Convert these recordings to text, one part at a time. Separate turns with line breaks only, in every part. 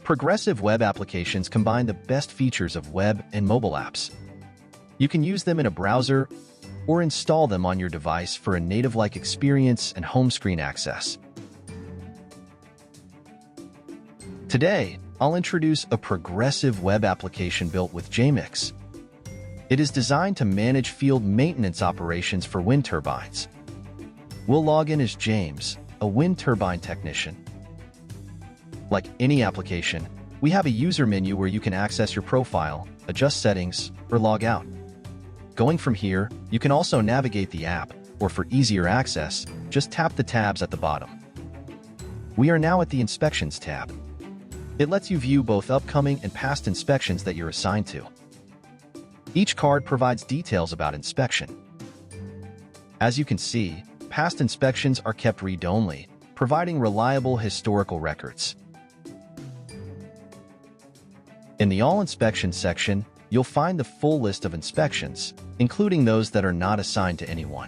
Progressive web applications combine the best features of web and mobile apps. You can use them in a browser or install them on your device for a native-like experience and home screen access. Today, I'll introduce a progressive web application built with Jmix. It is designed to manage field maintenance operations for wind turbines. We'll log in as James, a wind turbine technician. Like any application, we have a user menu where you can access your profile, adjust settings, or log out. Going from here, you can also navigate the app, or for easier access, just tap the tabs at the bottom. We are now at the Inspections tab. It lets you view both upcoming and past inspections that you're assigned to. Each card provides details about inspection. As you can see, past inspections are kept read-only, providing reliable historical records. In the All Inspections section, you'll find the full list of inspections, including those that are not assigned to anyone.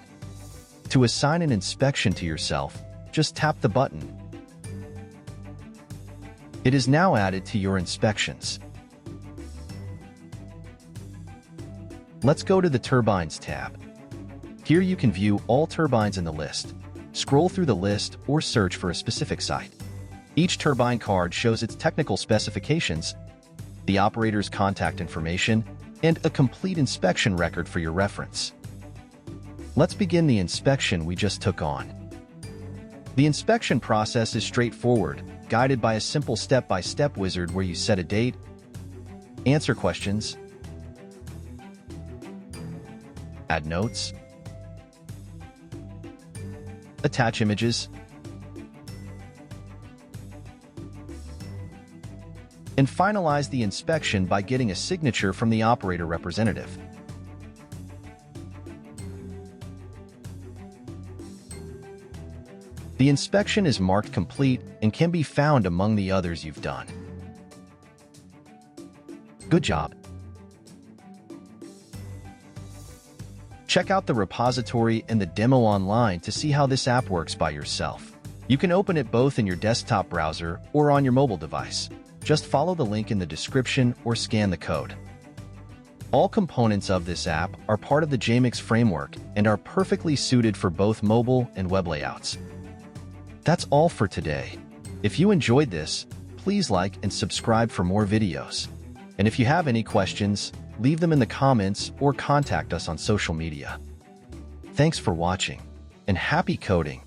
To assign an inspection to yourself, just tap the button. It is now added to your inspections. Let's go to the Turbines tab. Here you can view all turbines in the list, scroll through the list, or search for a specific site. Each turbine card shows its technical specifications, the operator's contact information, and a complete inspection record for your reference. Let's begin the inspection we just took on. The inspection process is straightforward, guided by a simple step-by-step wizard where you set a date, answer questions, add notes, attach images, and finalize the inspection by getting a signature from the operator representative. The inspection is marked complete and can be found among the others you've done. Good job! Check out the repository and the demo online to see how this app works by yourself. You can open it both in your desktop browser or on your mobile device. Just follow the link in the description or scan the code. All components of this app are part of the Jmix framework and are perfectly suited for both mobile and web layouts. That's all for today. If you enjoyed this, please like and subscribe for more videos. And if you have any questions, leave them in the comments or contact us on social media. Thanks for watching, and happy coding!